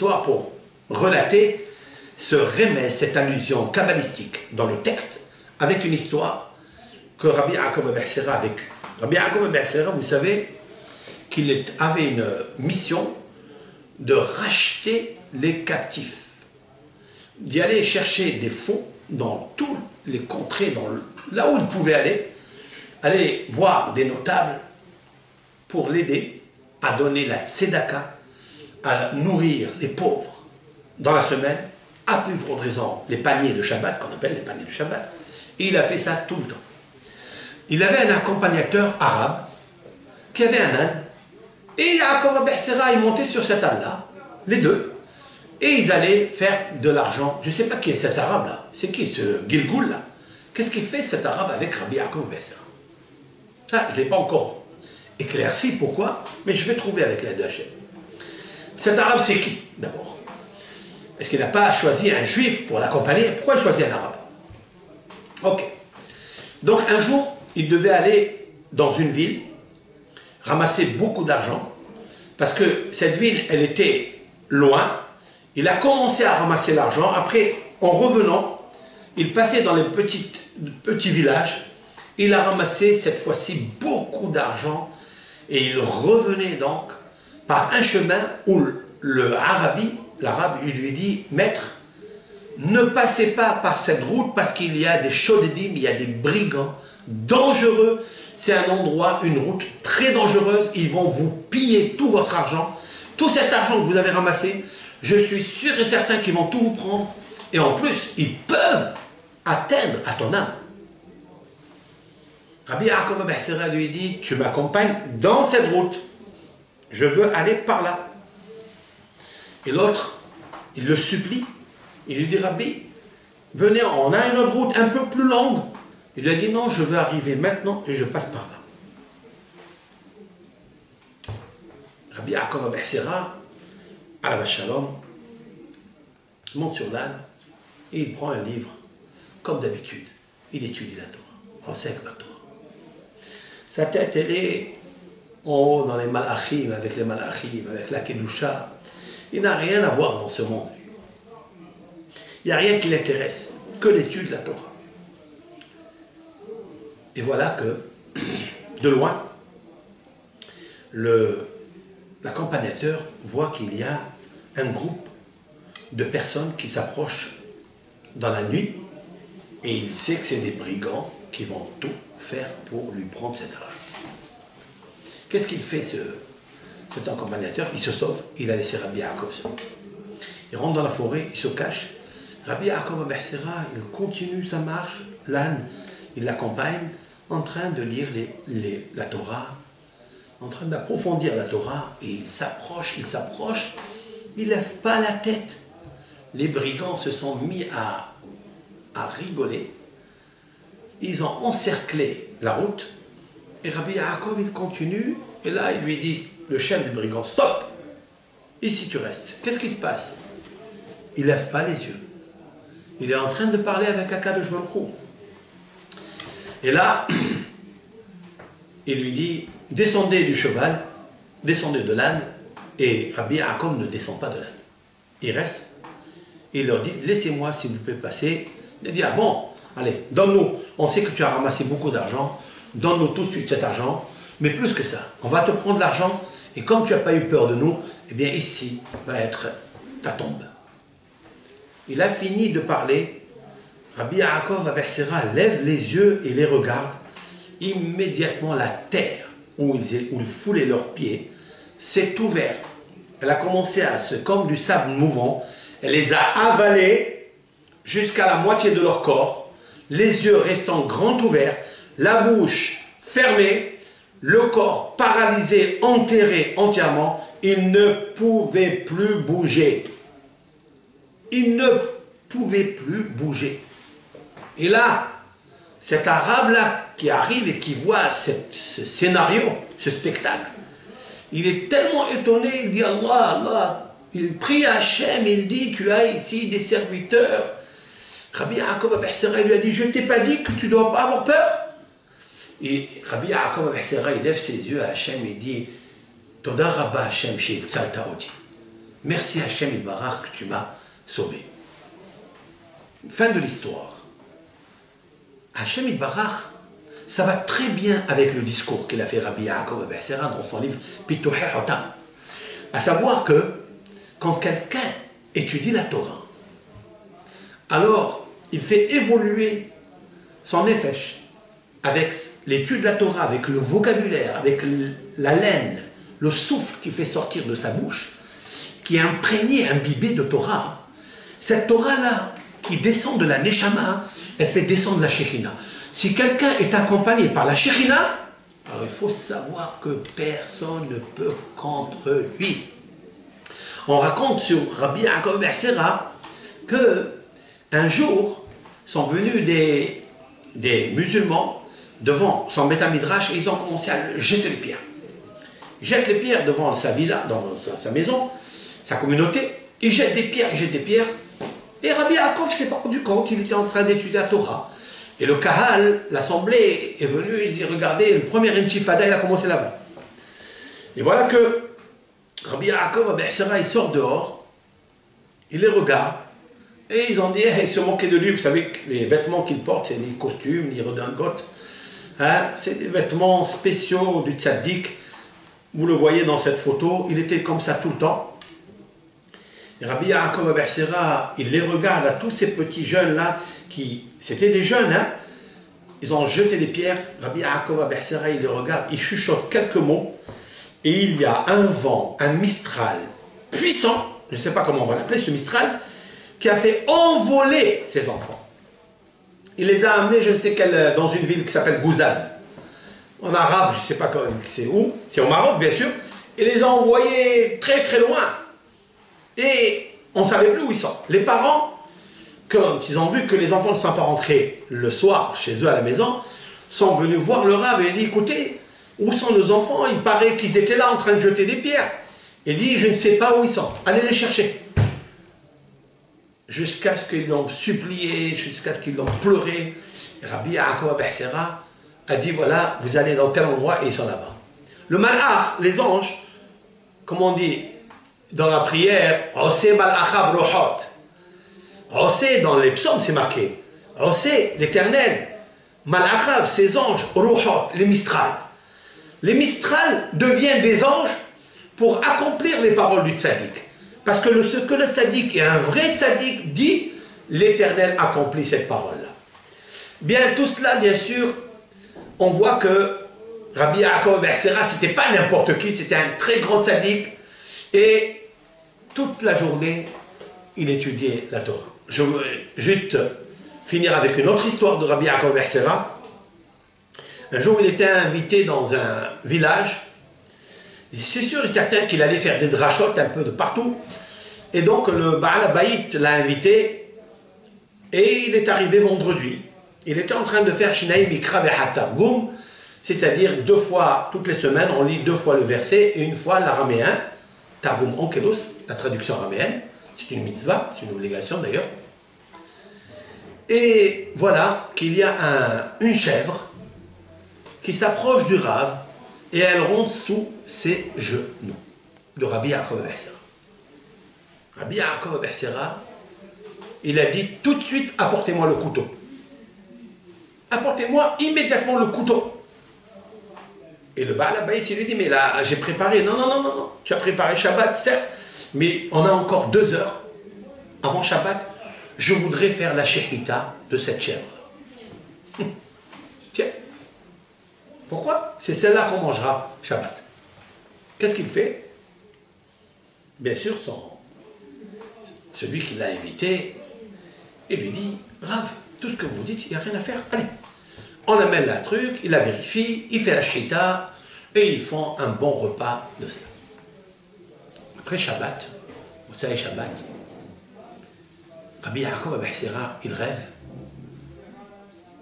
histoire pour relater ce remez, cette allusion kabbalistique dans le texte, avec une histoire que Rabbi Yaakov ben Sira a vécue. Rabbi Yaakov ben Sira, vous savez qu'il avait une mission de racheter les captifs, d'y aller chercher des fonds dans toutes les contrées, là où il pouvait aller voir des notables pour l'aider à donner la tzedaka, à nourrir les pauvres dans la semaine, à plus forte raison les paniers de Shabbat, qu'on appelle les paniers de Shabbat. Et il a fait ça tout le temps. Il avait un accompagnateur arabe qui avait un âne, et Yaakov ben Sira, il montait sur cet âne-là, les deux, et ils allaient faire de l'argent. Je ne sais pas qui est cet arabe-là, c'est qui ce Gilgoul-là? Qu'est-ce qu'il fait cet arabe avec Rabbi Yaakov ben Sira? Ça, je ne l'ai pas encore éclairci pourquoi, mais je vais trouver avec l'aide de Hachem. Cet arabe, c'est qui, d'abord? Est-ce qu'il n'a pas choisi un juif pour l'accompagner? Pourquoi il choisit un arabe? Ok. Donc, un jour, il devait aller dans une ville, ramasser beaucoup d'argent, parce que cette ville, elle était loin. Il a commencé à ramasser l'argent. Après, en revenant, il passait dans les petits villages. Il a ramassé, cette fois-ci, beaucoup d'argent. Et il revenait donc par un chemin où l'arabe, il lui dit, maître, ne passez pas par cette route parce qu'il y a des choddim, il y a des brigands dangereux. C'est un endroit, une route très dangereuse. Ils vont vous piller tout votre argent. Tout cet argent que vous avez ramassé, je suis sûr et certain qu'ils vont tout vous prendre. Et en plus, ils peuvent atteindre à ton âme. Rabbi Yaakov ben Sira lui dit, tu m'accompagnes dans cette route. Je veux aller par là. Et l'autre, il le supplie. Il lui dit, Rabbi, venez, on a une autre route un peu plus longue. Il lui a dit, non, je veux arriver maintenant et je passe par là. Rabbi Yaakov ben Sira, à la Shalom, monte sur l'âne et il prend un livre, comme d'habitude. Il étudie la Torah, on sait que la Torah. Sa tête, elle est en haut dans les malachim, avec la kedusha. Il n'a rien à voir dans ce monde. Il n'y a rien qui l'intéresse, que l'étude de la Torah. Et voilà que, de loin, l'accompagnateur voit qu'il y a un groupe de personnes qui s'approchent dans la nuit, et il sait que c'est des brigands qui vont tout faire pour lui prendre cet argent. Qu'est-ce qu'il fait, cet accompagnateur? Il se sauve, il a laissé Rabbi Yaakov seul. Il rentre dans la forêt, il se cache. Rabbi Yaakov ben Sira, il continue sa marche, l'âne, il l'accompagne, en train de lire la Torah, en train d'approfondir la Torah, et il s'approche, il ne lève pas la tête. Les brigands se sont mis à rigoler. Ils ont encerclé la route, et Rabbi Yaakov, il continue, et là, il lui dit, le chef des brigands, stop, ici tu restes. Qu'est-ce qui se passe? Il ne lève pas les yeux. Il est en train de parler avec Akadosh Baruch Hu. Et là, il lui dit, descendez du cheval, descendez de l'âne, et Rabbi Yaakov ne descend pas de l'âne. Il reste, et il leur dit, laissez-moi s'il vous plaît passer. Il dit, ah bon, allez, donne-nous, on sait que tu as ramassé beaucoup d'argent, donne-nous tout de suite cet argent, mais plus que ça, on va te prendre l'argent, et comme tu n'as pas eu peur de nous, eh bien ici va être ta tombe. Il a fini de parler, Rabbi Yaakov ben Sira lève les yeux et les regarde. Immédiatement, la terre où ils foulaient leurs pieds s'est ouverte. Elle a commencé comme du sable mouvant. Elle les a avalés jusqu'à la moitié de leur corps, les yeux restant grands ouverts, la bouche fermée, le corps paralysé, enterré entièrement. Ils ne pouvaient plus bouger. Il ne pouvait plus bouger. Et là, cet arabe-là qui arrive et qui voit ce scénario, ce spectacle, il est tellement étonné, il dit Allah, Allah, il prie à Hachem, il dit, tu as ici des serviteurs. Rabbi Yaakov ben Sira lui a dit, je ne t'ai pas dit que tu ne dois pas avoir peur. Et Rabbi Yaakov ben Sira, il lève ses yeux à Hachem et dit, Toda Rabba Hachem She'Tzalta Oti. merci Hachem Ilbarach que tu m'as sauvé. Fin de l'histoire. Hachem Ilbarach, ça va très bien avec le discours qu'il a fait Rabbi Yaakov Abu Hassira dans son livre Pituhi Hotam. À savoir que quand quelqu'un étudie la Torah, alors il fait évoluer son nefesh avec l'étude de la Torah, avec le vocabulaire, avec la laine, le souffle qui fait sortir de sa bouche, qui est imprégné, imbibé de Torah. Cette Torah-là, qui descend de la Neshama, elle fait descendre la Shekhinah. Si quelqu'un est accompagné par la Shekhinah, alors il faut savoir que personne ne peut contre lui. On raconte sur Rabbi Yaakov Abu Hassira que un jour sont venus des musulmans devant son Beth Midrash et ils ont commencé à jeter les pierres. Ils jettent les pierres devant sa villa, devant sa maison, sa communauté. Ils jettent des pierres, ils jettent des pierres. Et Rabbi Yaakov s'est pas rendu compte, il était en train d'étudier la Torah. Et le Kahal, l'assemblée, est venu, il dit, regardez, le premier intifada, il a commencé là-bas. Et voilà que Rabbi Yaakov Abu Hassira, il sort dehors, il les regarde, et ils ont dit, ils se moquaient de lui, vous savez que les vêtements qu'il porte, c'est des costumes, des redingotes, hein, c'est des vêtements spéciaux du tzaddik, vous le voyez dans cette photo, il était comme ça tout le temps. Et Rabbi Yaakov Abu Hassira, il les regarde à tous ces petits jeunes-là, c'était des jeunes, hein, ils ont jeté des pierres, Rabbi Yaakov Abu Hassira, il les regarde, il chuchote quelques mots, et il y a un vent, un mistral puissant, je ne sais pas comment on va l'appeler ce mistral, qui a fait envoler ces enfants. Il les a amenés, je ne sais quelle, dans une ville qui s'appelle Gouzan. En arabe, je ne sais pas c'est où, c'est au Maroc bien sûr, et les a envoyés très très loin. Et on ne savait plus où ils sont. Les parents, quand ils ont vu que les enfants ne sont pas rentrés le soir chez eux à la maison, sont venus voir le Rav et il dit, écoutez, où sont nos enfants? Il paraît qu'ils étaient là en train de jeter des pierres. Il dit, je ne sais pas où ils sont, allez les chercher. Jusqu'à ce qu'ils l'ont supplié, jusqu'à ce qu'ils l'ont pleuré. Et Rabbi Yaakov Abu Hassira a dit, voilà, vous allez dans tel endroit et ils sont là-bas. Le malach, les anges, comme on dit dans la prière, Osé malachav rohot. Osé, dans les psaumes, c'est marqué. Osé, l'éternel. Malachav, ses anges, rohot, les Mistral. Les Mistral deviennent des anges pour accomplir les paroles du tzaddik. Parce que ce que le tzaddik est un vrai tzaddik dit, l'Éternel accomplit cette parole-là. Bien, tout cela, bien sûr, on voit que Rabbi Yaakov Abu Hassira, c'était pas n'importe qui, c'était un très grand tzaddik. Et toute la journée, il étudiait la Torah. Je veux juste finir avec une autre histoire de Rabbi Yaakov Abu Hassira. Un jour, il était invité dans un village. C'est sûr et certain qu'il allait faire des drachotes un peu de partout. Et donc, le Baal Habayit l'a invité. Et il est arrivé vendredi. Il était en train de faire Shinaï Mikra Ve'Hatargum, c'est-à-dire 2 fois, toutes les semaines, on lit 2 fois le verset et 1 fois l'araméen. Targum Onkelos, la traduction araméenne. C'est une mitzvah, c'est une obligation d'ailleurs. Et voilà qu'il y a une chèvre qui s'approche du Rav et elle rentre sous ses genoux de Rabbi Yaakov Abu Hassira. Rabbi Yaakov Abu Hassira, il a dit tout de suite, apportez-moi le couteau. Apportez-moi immédiatement le couteau. Et le Baal Habayit, il lui dit, mais là, j'ai préparé. Non, non, non, non, non. Tu as préparé Shabbat, certes, mais on a encore 2 heures avant Shabbat. Je voudrais faire la shechita de cette chèvre. Tiens. Pourquoi? C'est celle-là qu'on mangera Shabbat. Qu'est-ce qu'il fait? Bien sûr, celui qui l'a invité, il lui dit, Rav, tout ce que vous dites, il n'y a rien à faire. Allez. On amène la truc, il la vérifie, il fait la shechita, et ils font un bon repas de cela. Après Shabbat, vous savez Shabbat, Rabbi Yaakov Abu Hassira, il rêve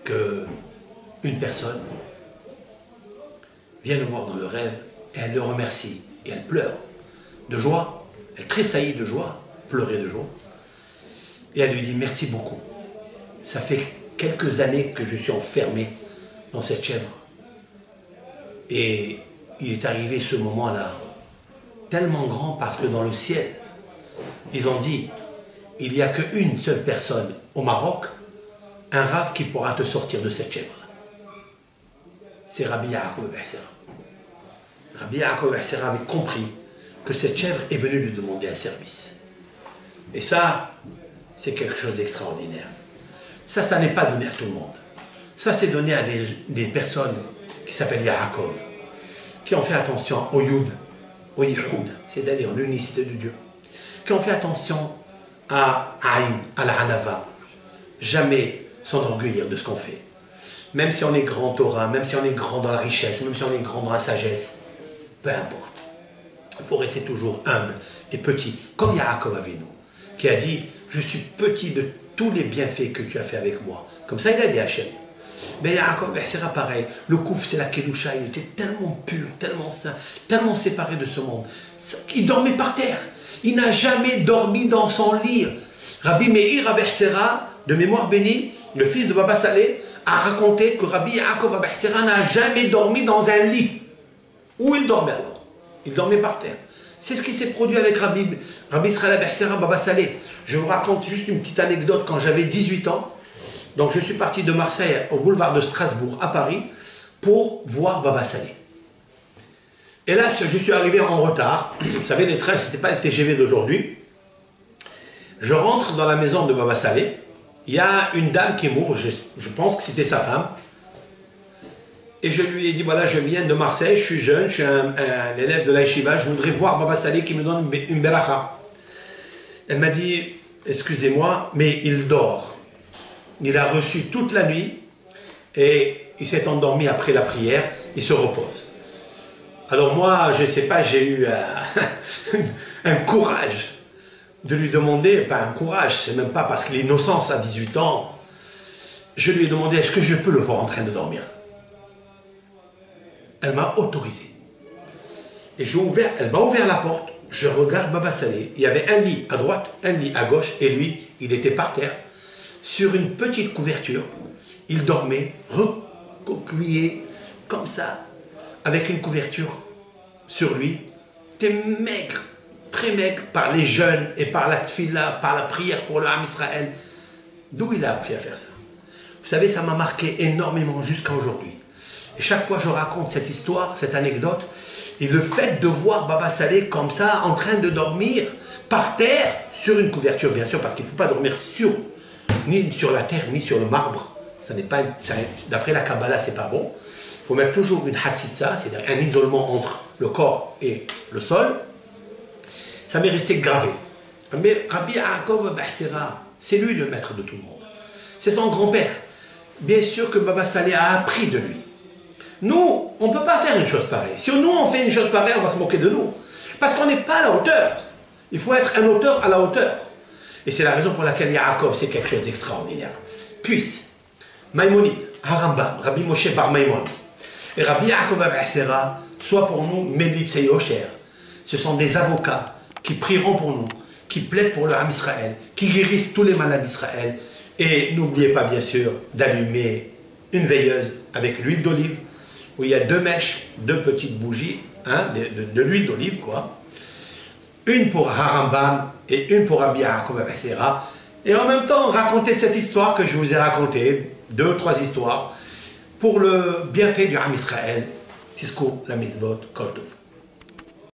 qu'une personne vient le voir dans le rêve, et elle le remercie, et elle pleure de joie, elle tressaillit de joie, pleurait de joie, et elle lui dit merci beaucoup, ça fait quelques années que je suis enfermé dans cette chèvre. Et il est arrivé ce moment-là, tellement grand parce que dans le ciel, Ils ont dit, il n'y a qu'une seule personne au Maroc, un rave qui pourra te sortir de cette chèvre-là. C'est Rabbi Yaakov Be'Sera. Rabbi Yaakov Be'Sera avait compris que cette chèvre est venue lui demander un service. Et ça, c'est quelque chose d'extraordinaire. Ça n'est pas donné à tout le monde. Ça, c'est donné à des personnes qui s'appellent Yaakov, qui ont fait attention au Yud, au Yihoud, c'est-à-dire l'unicité de Dieu, qui ont fait attention à Aïn, à la Hanava, jamais s'enorgueillir de ce qu'on fait. Même si on est grand Torah, même si on est grand dans la richesse, même si on est grand dans la sagesse, peu importe. Il faut rester toujours humble et petit, comme Yaakov Avinu, qui a dit, je suis petit de tous les bienfaits que tu as fait avec moi. Comme ça, il a dit à Hachem. Mais Yaakov Be'Sera pareil, le Kouf, c'est la Kedusha, il était tellement pur, tellement saint, tellement séparé de ce monde. Il dormait par terre. Il n'a jamais dormi dans son lit. Rabbi Meir Be'Sera, de mémoire bénie, le fils de Baba Saleh, a raconté que Rabbi Yaakov Be'Sera n'a jamais dormi dans un lit. Où il dormait alors? Il dormait par terre. C'est ce qui s'est produit avec Rabbi Israël Be'Sera, Baba Saleh. Je vous raconte juste une petite anecdote. Quand j'avais 18 ans, donc je suis parti de Marseille au boulevard de Strasbourg à Paris pour voir Baba Saleh. Et là, je suis arrivé en retard. Vous savez, les trains, ce n'était pas le TGV d'aujourd'hui. Je rentre dans la maison de Baba Saleh. Il y a une dame qui m'ouvre, je pense que c'était sa femme. Et je lui ai dit, voilà, je viens de Marseille, je suis jeune, je suis un élève de l'Aïshiva, je voudrais voir Baba Saleh qui me donne une beracha. Elle m'a dit, excusez-moi, mais il dort. Il a reçu toute la nuit et il s'est endormi après la prière, il se repose. Alors moi, je ne sais pas, j'ai eu un courage de lui demander, pas un courage, c'est même pas parce que l'innocence à 18 ans, je lui ai demandé, est-ce que je peux le voir en train de dormir? Elle m'a autorisé. Et elle m'a ouvert la porte, je regarde Baba Saleh, il y avait un lit à droite, un lit à gauche, et lui, il était par terre, sur une petite couverture, il dormait, recroquevillé, comme ça, avec une couverture sur lui, était maigre, très maigre, par les jeûnes et par la tfila, par la prière pour le Ham Israël. D'où il a appris à faire ça? Vous savez, ça m'a marqué énormément jusqu'à aujourd'hui. Et chaque fois que je raconte cette histoire, cette anecdote, et le fait de voir Baba Saleh comme ça, en train de dormir, par terre, sur une couverture, bien sûr, parce qu'il ne faut pas dormir ni sur la terre, ni sur le marbre. Ça n'est pas, d'après la Kabbalah, c'est pas bon. Il faut mettre toujours une hatzitza, c'est-à-dire un isolement entre le corps et le sol. Ça m'est resté gravé. Mais Rabbi Yaakov Be'Sera, c'est lui le maître de tout le monde. C'est son grand-père. Bien sûr que Baba Saleh a appris de lui. Nous, on ne peut pas faire une chose pareille. Si nous, on fait une chose pareille, on va se moquer de nous. Parce qu'on n'est pas à la hauteur. Il faut être un auteur à la hauteur. Et c'est la raison pour laquelle Yaakov, c'est quelque chose d'extraordinaire. Puisse Maïmonide, Harambam, Rabbi Moshe Bar Maïmon et Rabbi Yaakov Be'Sera soient pour nous Méditsei Osher. Ce sont des avocats qui prieront pour nous, qui plaident pour le Ham Israël, qui guérissent tous les malades d'Israël. Et n'oubliez pas, bien sûr, d'allumer une veilleuse avec l'huile d'olive, où il y a 2 mèches, 2 petites bougies, hein, de l'huile d'olive, quoi. Une pour Harambam et une pour Rabbi Yaakov Be'Sera. Et en même temps, raconter cette histoire que je vous ai racontée, 2 ou 3 histoires, pour le bienfait du Ham Israël. Tiskou la mitzvot, kol tov.